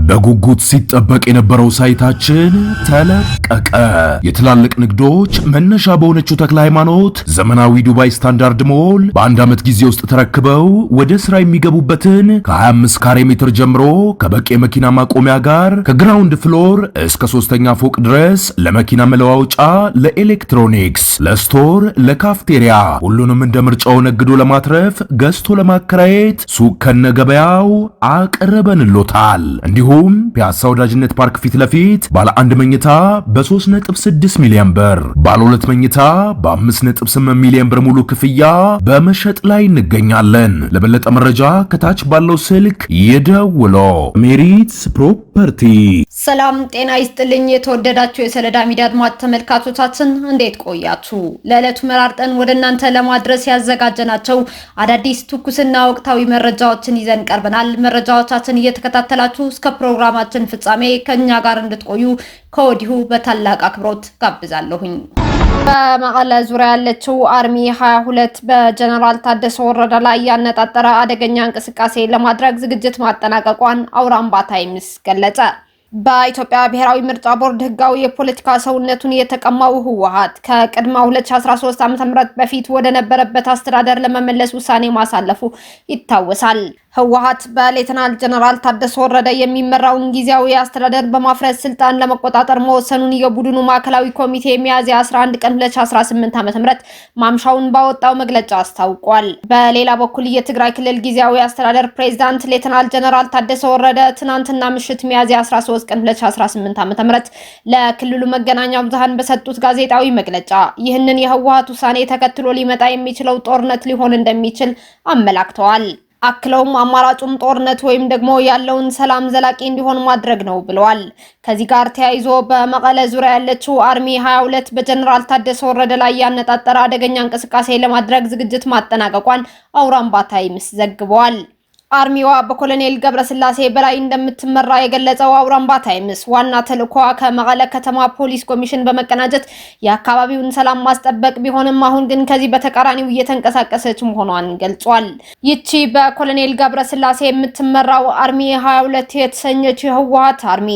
በጉጉት ሲጠበቅ የነበረው ሳይታችን ተለቀቀ። የትላልቅ ንግዶች መነሻ በሆነችው ተክለ ሃይማኖት ዘመናዊ ዱባይ ስታንዳርድ ሞል በአንድ ዓመት ጊዜ ውስጥ ተረክበው ወደ ስራ የሚገቡበትን ከ25 ካሬ ሜትር ጀምሮ ከበቂ የመኪና ማቆሚያ ጋር ከግራውንድ ፍሎር እስከ 3ኛ ፎቅ ድረስ ለመኪና መለዋወጫ፣ ለኤሌክትሮኒክስ፣ ለስቶር፣ ለካፍቴሪያ ሁሉንም እንደ ምርጫው ነግዶ ለማትረፍ ገዝቶ ለማከራየት ሱቅ ከነገበያው አቅርበንሎታል። እንዲሁም ፒያሳ ወዳጅነት ፓርክ ፊት ለፊት ባለ 1 መኝታ በ3.6 ሚሊዮን ብር፣ ባለ 2 መኝታ በ5.8 ሚሊዮን ብር ሙሉ ክፍያ በመሸጥ ላይ እንገኛለን። ለበለጠ መረጃ ከታች ባለው ስልክ ይደውሉ። ሜሪትስ ፕሮፐርቲ። ሰላም ጤና ይስጥልኝ። የተወደዳችሁ የሰለዳ ሚዲያ አድማጭ ተመልካቾቻችን እንዴት ቆያችሁ? ለዕለቱ መራርጠን ወደ እናንተ ለማድረስ ያዘጋጀናቸው አዳዲስ ትኩስና ወቅታዊ መረጃዎችን ይዘን ቀርበናል። መረጃዎቻችን እየተከታተላችሁ እስከ ፕሮግራማችን ፍጻሜ ከኛ ጋር እንድትቆዩ ከወዲሁ በታላቅ አክብሮት ጋብዛለሁኝ። በመቀለ ዙሪያ ያለችው አርሚ 22 በጀነራል ታደሰ ወረደ ላይ ያነጣጠረ አደገኛ እንቅስቃሴ ለማድረግ ዝግጅት ማጠናቀቋን አውራምባ ታይምስ ገለጸ። በኢትዮጵያ ብሔራዊ ምርጫ ቦርድ ህጋዊ የፖለቲካ ሰውነቱን የተቀማው ህወሓት ከቅድመ 2013 ዓ.ም በፊት ወደ ነበረበት አስተዳደር ለመመለስ ውሳኔ ማሳለፉ ይታወሳል። ህወሓት በሌተናል ጀነራል ታደሰ ወረደ የሚመራውን ጊዜያዊ አስተዳደር በማፍረስ ስልጣን ለመቆጣጠር መወሰኑን የቡድኑ ማዕከላዊ ኮሚቴ ሚያዝያ 11 ቀን 2018 ዓ.ም ማምሻውን ባወጣው መግለጫ አስታውቋል። በሌላ በኩል የትግራይ ክልል ጊዜያዊ አስተዳደር ፕሬዝዳንት ሌተናል ጀነራል ታደሰ ወረደ ትናንትና ምሽት ሚያዝያ 13 ቀን 2018 ዓ.ም ለክልሉ መገናኛ ብዙሃን በሰጡት ጋዜጣዊ መግለጫ ይህንን የህወሓት ውሳኔ ተከትሎ ሊመጣ የሚችለው ጦርነት ሊሆን እንደሚችል አመላክተዋል። አክለውም አማራጩም ጦርነት ወይም ደግሞ ያለውን ሰላም ዘላቂ እንዲሆን ማድረግ ነው ብለዋል። ከዚህ ጋር ተያይዞ በመቀለ ዙሪያ ያለችው አርሚ 22 በጀነራል ታደሰ ወረደ ላይ ያነጣጠረ አደገኛ እንቅስቃሴ ለማድረግ ዝግጅት ማጠናቀቋን አውራምባ ታይምስ ዘግቧል። አርሚዋ በኮሎኔል ገብረስላሴ በላይ እንደምትመራ የገለጸው አውራምባ ታይምስ ዋና ተልዕኮዋ ከመቀለ ከተማ ፖሊስ ኮሚሽን በመቀናጀት የአካባቢውን ሰላም ማስጠበቅ ቢሆንም አሁን ግን ከዚህ በተቃራኒው እየተንቀሳቀሰች መሆኗን ገልጿል። ይቺ በኮሎኔል ገብረስላሴ የምትመራው አርሚ 22 የተሰኘች የህወሓት አርሚ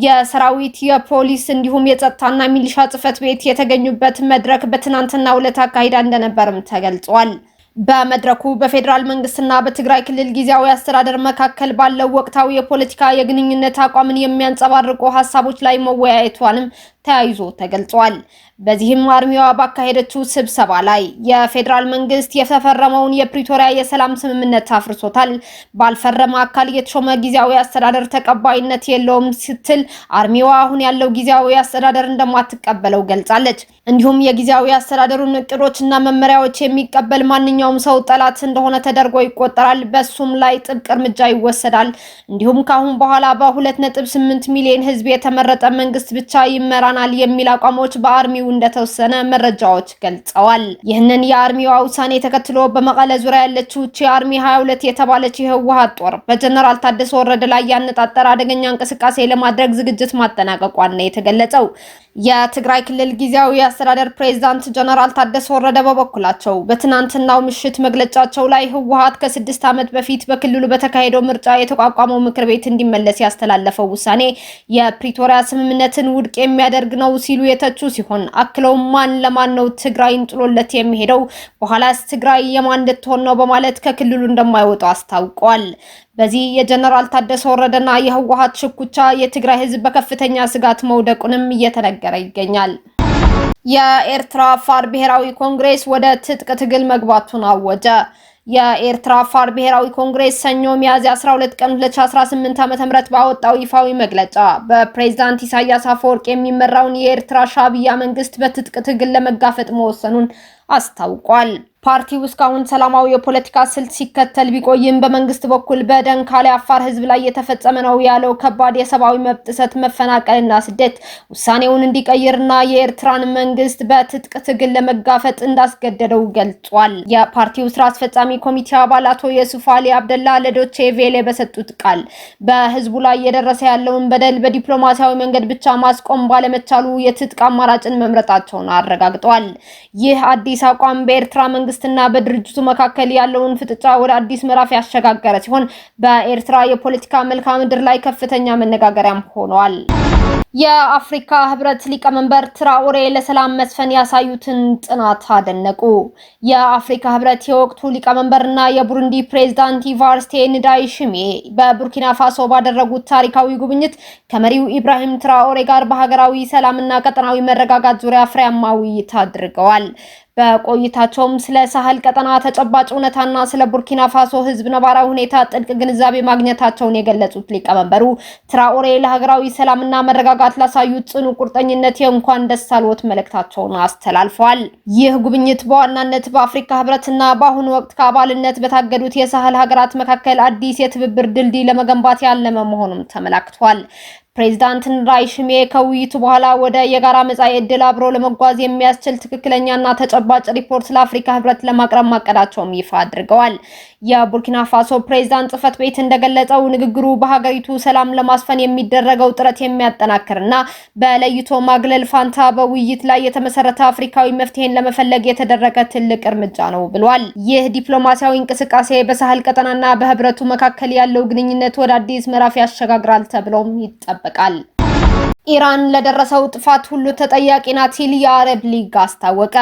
የሰራዊት፣ የፖሊስ እንዲሁም የጸጥታና ሚሊሻ ጽሕፈት ቤት የተገኙበት መድረክ በትናንትናው ዕለት አካሂዳ እንደነበርም ተገልጿል። በመድረኩ በፌዴራል መንግስትና በትግራይ ክልል ጊዜያዊ አስተዳደር መካከል ባለው ወቅታዊ የፖለቲካ የግንኙነት አቋምን የሚያንጸባርቁ ሀሳቦች ላይ መወያየቷንም ተያይዞ ተገልጿል። በዚህም አርሚዋ ባካሄደችው ስብሰባ ላይ የፌዴራል መንግስት የተፈረመውን የፕሪቶሪያ የሰላም ስምምነት አፍርሶታል፣ ባልፈረመ አካል የተሾመ ጊዜያዊ አስተዳደር ተቀባይነት የለውም ስትል አርሚዋ አሁን ያለው ጊዜያዊ አስተዳደር እንደማትቀበለው ገልጻለች። እንዲሁም የጊዜያዊ አስተዳደሩን እቅዶችና መመሪያዎች የሚቀበል ማንኛውም ሰው ጠላት እንደሆነ ተደርጎ ይቆጠራል፣ በሱም ላይ ጥብቅ እርምጃ ይወሰዳል። እንዲሁም ካሁን በኋላ በ2.8 ሚሊዮን ህዝብ የተመረጠ መንግስት ብቻ ይመራናል የሚል አቋሞች በአርሚው እንደተወሰነ መረጃዎች ገልጸዋል። ይህንን የአርሚዋ ውሳኔ ተከትሎ በመቀለ ዙሪያ ያለችው አርሚ 22 የተባለች የህወሓት ጦር በጀነራል ታደሰ ወረደ ላይ ያነጣጠረ አደገኛ እንቅስቃሴ ለማድረግ ዝግጅት ማጠናቀቋን ነው የተገለጸው። የትግራይ ክልል ጊዜያዊ አስተዳደር ፕሬዝዳንት ጀነራል ታደሰ ወረደ በበኩላቸው በትናንትናው ምሽት መግለጫቸው ላይ ህወሓት ከ6 ዓመት በፊት በክልሉ በተካሄደው ምርጫ የተቋቋመው ምክር ቤት እንዲመለስ ያስተላለፈው ውሳኔ የፕሪቶሪያ ስምምነትን ውድቅ የሚያደርግ ነው ሲሉ የተቹ ሲሆን አክለው ማን ለማን ነው ትግራይን ጥሎለት የሚሄደው? በኋላስ ትግራይ የማን እንድትሆን ነው በማለት ከክልሉ እንደማይወጡ አስታውቀዋል። በዚህ የጀነራል ታደሰ ወረደና የህወሓት ሽኩቻ የትግራይ ህዝብ በከፍተኛ ስጋት መውደቁንም እየተነገረ ይገኛል። የኤርትራ አፋር ብሔራዊ ኮንግሬስ ወደ ትጥቅ ትግል መግባቱን አወጀ። የኤርትራ አፋር ብሔራዊ ኮንግሬስ ሰኞ ሚያዝያ 12 ቀን 2018 ዓ.ም ባወጣው ይፋዊ መግለጫ በፕሬዝዳንት ኢሳያስ አፈወርቂ የሚመራውን የኤርትራ ሻዕቢያ መንግስት በትጥቅ ትግል ለመጋፈጥ መወሰኑን አስታውቋል። ፓርቲው እስካሁን ሰላማዊ የፖለቲካ ስልት ሲከተል ቢቆይም በመንግስት በኩል በደንካሌ አፋር ህዝብ ላይ የተፈጸመ ነው ያለው ከባድ የሰብአዊ መብት ጥሰት፣ መፈናቀልና ስደት ውሳኔውን እንዲቀይርና የኤርትራን መንግስት በትጥቅ ትግል ለመጋፈጥ እንዳስገደደው ገልጿል። የፓርቲው ስራ አስፈጻሚ ኮሚቴ አባል አቶ የሱፍ አሊ አብደላ ለዶቼ ቬሌ በሰጡት ቃል በህዝቡ ላይ የደረሰ ያለውን በደል በዲፕሎማሲያዊ መንገድ ብቻ ማስቆም ባለመቻሉ የትጥቅ አማራጭን መምረጣቸውን አረጋግጠዋል። ይህ አዲስ አዲስ አቋም በኤርትራ መንግስትና በድርጅቱ መካከል ያለውን ፍጥጫ ወደ አዲስ ምዕራፍ ያሸጋገረ ሲሆን በኤርትራ የፖለቲካ መልክዓ ምድር ላይ ከፍተኛ መነጋገሪያም ሆኗል። የአፍሪካ ህብረት ሊቀመንበር ትራኦሬ ለሰላም መስፈን ያሳዩትን ጥናት አደነቁ። የአፍሪካ ህብረት የወቅቱ ሊቀመንበርና የቡሩንዲ ፕሬዝዳንት ኢቫርስቴ ንዳይሽሜ በቡርኪና ፋሶ ባደረጉት ታሪካዊ ጉብኝት ከመሪው ኢብራሂም ትራኦሬ ጋር በሀገራዊ ሰላምና ቀጠናዊ መረጋጋት ዙሪያ ፍሬያማ ውይይት አድርገዋል። በቆይታቸውም ስለ ሳህል ቀጠና ተጨባጭ እውነታና ስለ ቡርኪና ፋሶ ህዝብ ነባራዊ ሁኔታ ጥልቅ ግንዛቤ ማግኘታቸውን የገለጹት ሊቀመንበሩ ትራኦሬ ለሀገራዊ ሰላምና መረጋጋት ላሳዩት ጽኑ ቁርጠኝነት የእንኳን ደስ አልዎት መልእክታቸውን አስተላልፈዋል። ይህ ጉብኝት በዋናነት በአፍሪካ ህብረትና በአሁኑ ወቅት ከአባልነት በታገዱት የሳህል ሀገራት መካከል አዲስ የትብብር ድልድይ ለመገንባት ያለመ መሆኑም ተመላክቷል። ፕሬዝዳንት ንዳይሽሜ ከውይይቱ በኋላ ወደ የጋራ መጻኢ ዕድል አብሮ ለመጓዝ የሚያስችል ትክክለኛና ተጨባጭ ሪፖርት ለአፍሪካ ህብረት ለማቅረብ ማቀዳቸውም ይፋ አድርገዋል። የቡርኪና ፋሶ ፕሬዝዳንት ጽህፈት ቤት እንደገለጸው ንግግሩ በሀገሪቱ ሰላም ለማስፈን የሚደረገው ጥረት የሚያጠናክርና በለይቶ ማግለል ፋንታ በውይይት ላይ የተመሰረተ አፍሪካዊ መፍትሄን ለመፈለግ የተደረገ ትልቅ እርምጃ ነው ብሏል። ይህ ዲፕሎማሲያዊ እንቅስቃሴ በሳህል ቀጠናና በህብረቱ መካከል ያለው ግንኙነት ወደ አዲስ ምዕራፍ ያሸጋግራል ተብሎም ይጠበቃል። ኢራን ለደረሰው ጥፋት ሁሉ ተጠያቂ ናት ሲል የአረብ ሊግ አስታወቀ።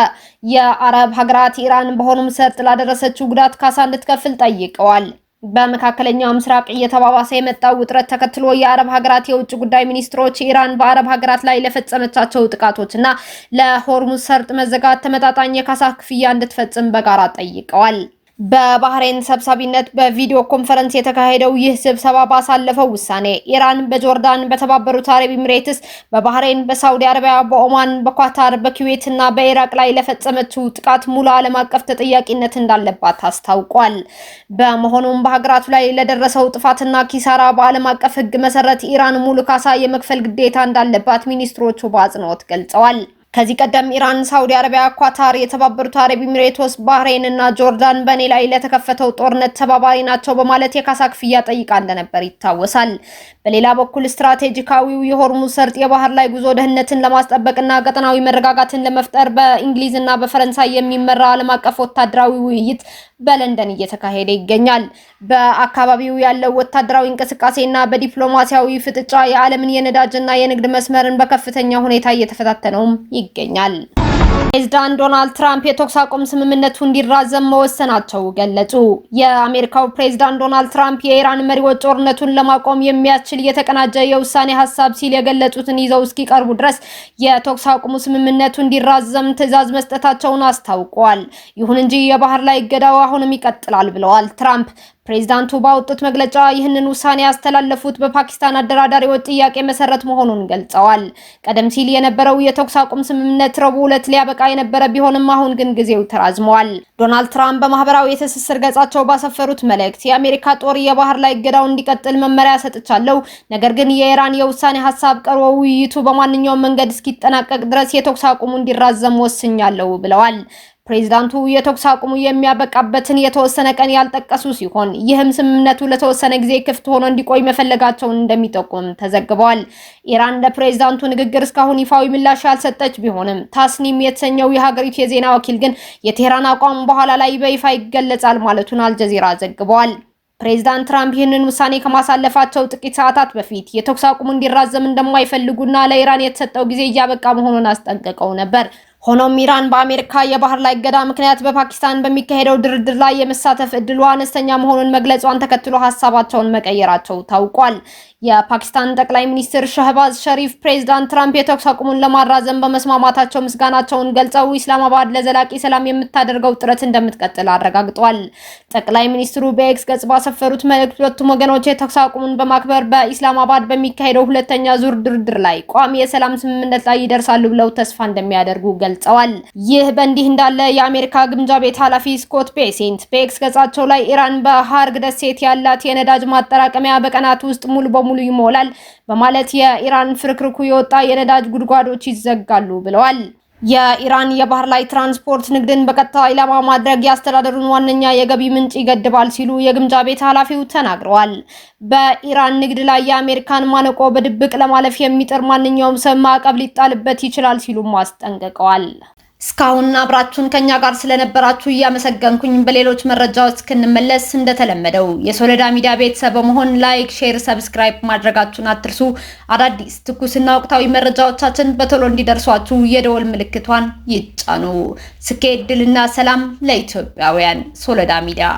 የአረብ ሀገራት ኢራን በሆርሙዝ ሰርጥ ላደረሰችው ጉዳት ካሳ እንድትከፍል ጠይቀዋል። በመካከለኛው ምስራቅ እየተባባሰ የመጣው ውጥረት ተከትሎ የአረብ ሀገራት የውጭ ጉዳይ ሚኒስትሮች ኢራን በአረብ ሀገራት ላይ ለፈጸመቻቸው ጥቃቶችና ለሆርሙዝ ሰርጥ መዘጋት ተመጣጣኝ የካሳ ክፍያ እንድትፈጽም በጋራ ጠይቀዋል። በባህሬን ሰብሳቢነት በቪዲዮ ኮንፈረንስ የተካሄደው ይህ ስብሰባ ባሳለፈው ውሳኔ ኢራን በጆርዳን፣ በተባበሩት አረብ ኤሚሬትስ፣ በባህሬን፣ በሳውዲ አረቢያ፣ በኦማን፣ በኳታር፣ በኩዌት እና በኢራቅ ላይ ለፈጸመችው ጥቃት ሙሉ ዓለም አቀፍ ተጠያቂነት እንዳለባት አስታውቋል። በመሆኑም በሀገራቱ ላይ ለደረሰው ጥፋትና ኪሳራ በዓለም አቀፍ ሕግ መሰረት ኢራን ሙሉ ካሳ የመክፈል ግዴታ እንዳለባት ሚኒስትሮቹ በአጽንኦት ገልጸዋል። ከዚህ ቀደም ኢራን፣ ሳውዲ አረቢያ፣ ኳታር፣ የተባበሩት አረብ ኤሚሬቶስ፣ ባህሬን እና ጆርዳን በኔ ላይ ለተከፈተው ጦርነት ተባባሪ ናቸው በማለት የካሳ ክፍያ ጠይቃ እንደነበር ይታወሳል። በሌላ በኩል ስትራቴጂካዊው የሆርሙዝ ሰርጥ የባህር ላይ ጉዞ ደህንነትን ለማስጠበቅና ቀጠናዊ መረጋጋትን ለመፍጠር በእንግሊዝና በፈረንሳይ የሚመራ ዓለም አቀፍ ወታደራዊ ውይይት በለንደን እየተካሄደ ይገኛል። በአካባቢው ያለው ወታደራዊ እንቅስቃሴና በዲፕሎማሲያዊ ፍጥጫ የዓለምን የነዳጅና የንግድ መስመርን በከፍተኛ ሁኔታ እየተፈታተነውም ይገኛል። ፕሬዝዳንት ዶናልድ ትራምፕ የተኩስ አቁም ስምምነቱ እንዲራዘም መወሰናቸው ገለጹ። የአሜሪካው ፕሬዝዳንት ዶናልድ ትራምፕ የኢራን መሪዎች ጦርነቱን ለማቆም የሚያስችል የተቀናጀ የውሳኔ ሀሳብ ሲል የገለጹትን ይዘው እስኪቀርቡ ድረስ የተኩስ አቁሙ ስምምነቱ እንዲራዘም ትዕዛዝ መስጠታቸውን አስታውቀዋል። ይሁን እንጂ የባህር ላይ እገዳው አሁንም ይቀጥላል ብለዋል ትራምፕ። ፕሬዝዳንቱ ባወጡት መግለጫ ይህንን ውሳኔ ያስተላለፉት በፓኪስታን አደራዳሪዎች ጥያቄ መሰረት መሆኑን ገልጸዋል። ቀደም ሲል የነበረው የተኩስ አቁም ስምምነት ረቡዕ ዕለት ሊያበቃ የነበረ ቢሆንም አሁን ግን ጊዜው ተራዝሟል። ዶናልድ ትራምፕ በማህበራዊ የትስስር ገጻቸው ባሰፈሩት መልእክት የአሜሪካ ጦር የባህር ላይ እገዳው እንዲቀጥል መመሪያ ሰጥቻለሁ፣ ነገር ግን የኢራን የውሳኔ ሀሳብ ቀርቦ ውይይቱ በማንኛውም መንገድ እስኪጠናቀቅ ድረስ የተኩስ አቁሙ እንዲራዘም ወስኛለሁ ብለዋል። ፕሬዝዳንቱ የተኩስ አቁሙ የሚያበቃበትን የተወሰነ ቀን ያልጠቀሱ ሲሆን ይህም ስምምነቱ ለተወሰነ ጊዜ ክፍት ሆኖ እንዲቆይ መፈለጋቸውን እንደሚጠቁም ተዘግበዋል። ኢራን ለፕሬዝዳንቱ ንግግር እስካሁን ይፋዊ ምላሽ ያልሰጠች ቢሆንም ታስኒም የተሰኘው የሀገሪቱ የዜና ወኪል ግን የቴህራን አቋም በኋላ ላይ በይፋ ይገለጻል ማለቱን አልጀዚራ ዘግበዋል። ፕሬዝዳንት ትራምፕ ይህንን ውሳኔ ከማሳለፋቸው ጥቂት ሰዓታት በፊት የተኩስ አቁሙ እንዲራዘም እንደማይፈልጉና ለኢራን የተሰጠው ጊዜ እያበቃ መሆኑን አስጠንቅቀው ነበር። ሆኖም ኢራን በአሜሪካ የባህር ላይ እገዳ ምክንያት በፓኪስታን በሚካሄደው ድርድር ላይ የመሳተፍ እድሉ አነስተኛ መሆኑን መግለጿን ተከትሎ ሀሳባቸውን መቀየራቸው ታውቋል። የፓኪስታን ጠቅላይ ሚኒስትር ሸህባዝ ሸሪፍ ፕሬዝዳንት ትራምፕ የተኩስ አቁሙን ለማራዘም በመስማማታቸው ምስጋናቸውን ገልጸው ኢስላማባድ ለዘላቂ ሰላም የምታደርገው ጥረት እንደምትቀጥል አረጋግጧል። ጠቅላይ ሚኒስትሩ በኤክስ ገጽ ባሰፈሩት መልእክት ሁለቱም ወገኖች የተኩስ አቁሙን በማክበር በኢስላማባድ በሚካሄደው ሁለተኛ ዙር ድርድር ላይ ቋሚ የሰላም ስምምነት ላይ ይደርሳሉ ብለው ተስፋ እንደሚያደርጉ ገልጸዋል። ይህ በእንዲህ እንዳለ የአሜሪካ ግምጃ ቤት ኃላፊ ስኮት ቤሴንት በኤክስ ገጻቸው ላይ ኢራን በሃርግ ደሴት ያላት የነዳጅ ማጠራቀሚያ በቀናት ውስጥ ሙሉ በሙሉ ይሞላል በማለት የኢራን ፍርክርኩ የወጣ የነዳጅ ጉድጓዶች ይዘጋሉ ብለዋል። የኢራን የባህር ላይ ትራንስፖርት ንግድን በቀጥታ ኢላማ ማድረግ የአስተዳደሩን ዋነኛ የገቢ ምንጭ ይገድባል ሲሉ የግምጃ ቤት ኃላፊው ተናግረዋል። በኢራን ንግድ ላይ የአሜሪካን ማነቆ በድብቅ ለማለፍ የሚጥር ማንኛውም ሰው ማዕቀብ ሊጣልበት ይችላል ሲሉም አስጠንቅቀዋል። እስካሁን አብራችሁን ከኛ ጋር ስለነበራችሁ እያመሰገንኩኝ በሌሎች መረጃዎች እስክንመለስ እንደተለመደው የሶለዳ ሚዲያ ቤተሰብ በመሆን ላይክ፣ ሼር፣ ሰብስክራይብ ማድረጋችሁን አትርሱ። አዳዲስ ትኩስና ወቅታዊ መረጃዎቻችን በቶሎ እንዲደርሷችሁ የደወል ምልክቷን ይጫኑ። ስኬት፣ ድልና ሰላም ለኢትዮጵያውያን። ሶለዳ ሚዲያ